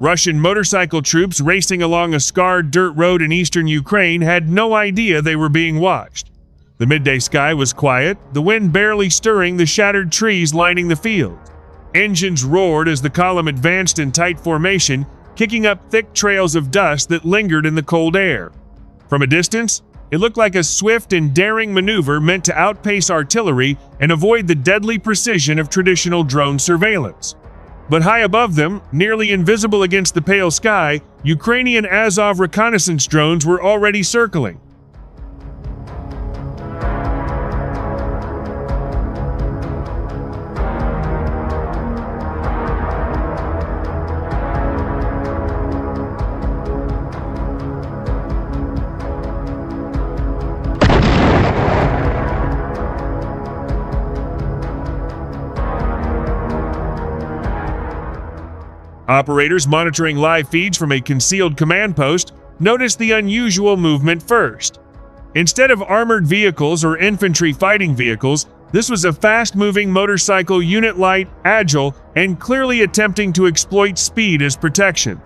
Russian motorcycle troops racing along a scarred dirt road in eastern Ukraine had no idea they were being watched. The midday sky was quiet, the wind barely stirring the shattered trees lining the field. Engines roared as the column advanced in tight formation, kicking up thick trails of dust that lingered in the cold air. From a distance, it looked like a swift and daring maneuver meant to outpace artillery and avoid the deadly precision of traditional drone surveillance. But high above them, nearly invisible against the pale sky, Ukrainian Azov reconnaissance drones were already circling. Operators monitoring live feeds from a concealed command post noticed the unusual movement first. Instead of armored vehicles or infantry fighting vehicles, this was a fast-moving motorcycle unit, light, agile, and clearly attempting to exploit speed as protection.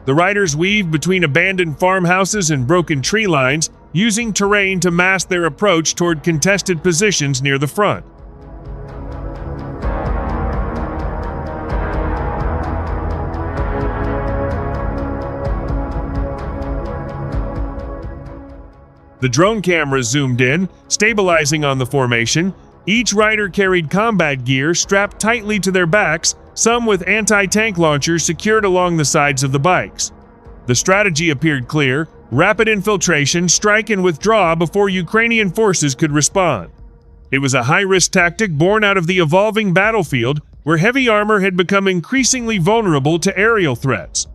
The riders weaved between abandoned farmhouses and broken tree lines, using terrain to mask their approach toward contested positions near the front. The drone cameras zoomed in, stabilizing on the formation. Each rider carried combat gear strapped tightly to their backs, some with anti-tank launchers secured along the sides of the bikes. The strategy appeared clear: rapid infiltration, strike and withdraw before Ukrainian forces could respond. It was a high-risk tactic born out of the evolving battlefield, where heavy armor had become increasingly vulnerable to aerial threats.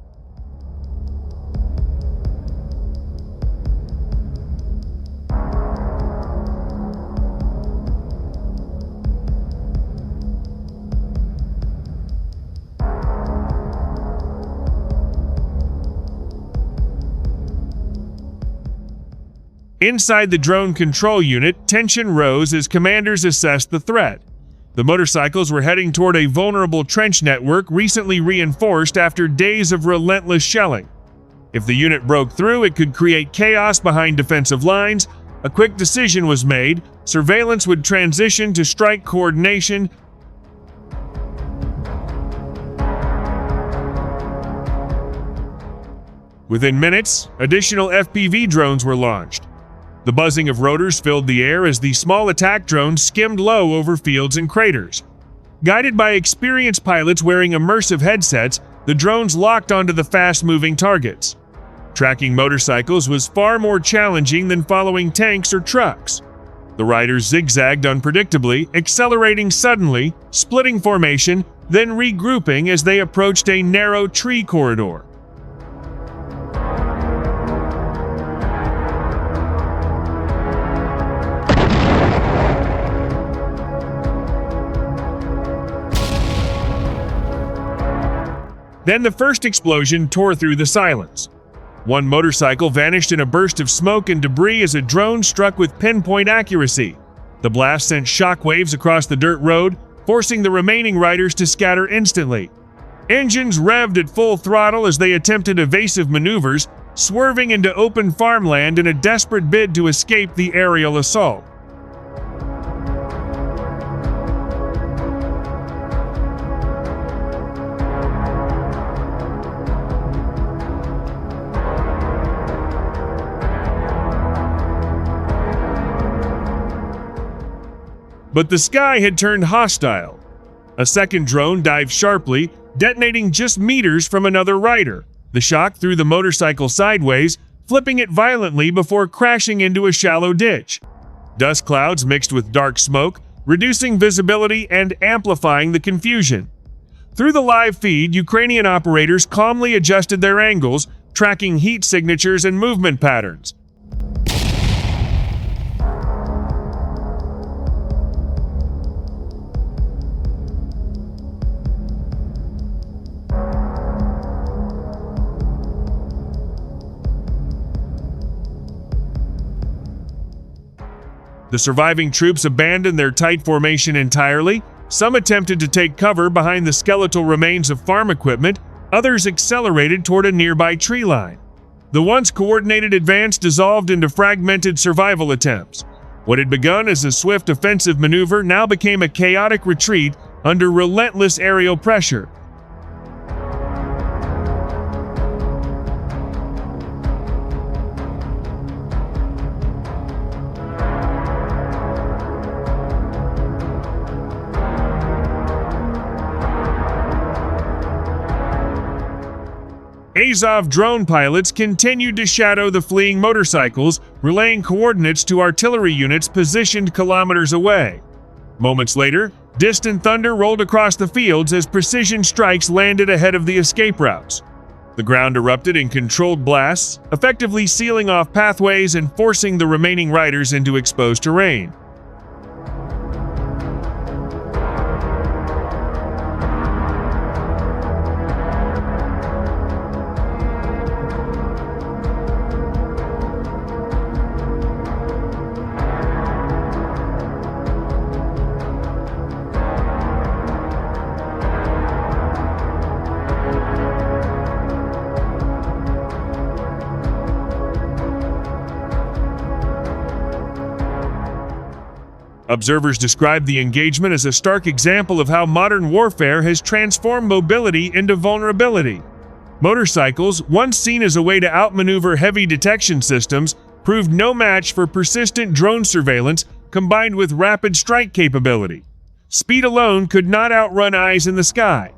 Inside the drone control unit, tension rose as commanders assessed the threat. The motorcycles were heading toward a vulnerable trench network recently reinforced after days of relentless shelling. If the unit broke through, it could create chaos behind defensive lines. A quick decision was made: surveillance would transition to strike coordination. Within minutes, additional FPV drones were launched. The buzzing of rotors filled the air as the small attack drones skimmed low over fields and craters. Guided by experienced pilots wearing immersive headsets, the drones locked onto the fast-moving targets. Tracking motorcycles was far more challenging than following tanks or trucks. The riders zigzagged unpredictably, accelerating suddenly, splitting formation, then regrouping as they approached a narrow tree corridor. Then the first explosion tore through the silence. One motorcycle vanished in a burst of smoke and debris as a drone struck with pinpoint accuracy. The blast sent shockwaves across the dirt road, forcing the remaining riders to scatter instantly. Engines revved at full throttle as they attempted evasive maneuvers, swerving into open farmland in a desperate bid to escape the aerial assault. But the sky had turned hostile. A second drone dived sharply, detonating just meters from another rider. The shock threw the motorcycle sideways, flipping it violently before crashing into a shallow ditch. Dust clouds mixed with dark smoke, reducing visibility and amplifying the confusion. Through the live feed, Ukrainian operators calmly adjusted their angles, tracking heat signatures and movement patterns. The surviving troops abandoned their tight formation entirely. Some attempted to take cover behind the skeletal remains of farm equipment, Others accelerated toward a nearby tree line. The once coordinated advance dissolved into fragmented survival attempts. What had begun as a swift offensive maneuver now became a chaotic retreat under relentless aerial pressure. Azov drone pilots continued to shadow the fleeing motorcycles, relaying coordinates to artillery units positioned kilometers away. Moments later, distant thunder rolled across the fields as precision strikes landed ahead of the escape routes. The ground erupted in controlled blasts, effectively sealing off pathways and forcing the remaining riders into exposed terrain. Observers described the engagement as a stark example of how modern warfare has transformed mobility into vulnerability. Motorcycles, once seen as a way to outmaneuver heavy detection systems, proved no match for persistent drone surveillance combined with rapid strike capability. Speed alone could not outrun eyes in the sky.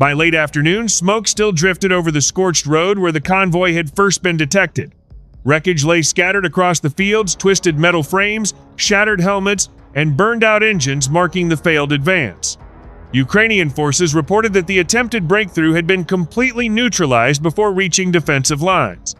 By late afternoon, smoke still drifted over the scorched road where the convoy had first been detected. Wreckage lay scattered across the fields, twisted metal frames, shattered helmets, and burned-out engines marking the failed advance. Ukrainian forces reported that the attempted breakthrough had been completely neutralized before reaching defensive lines.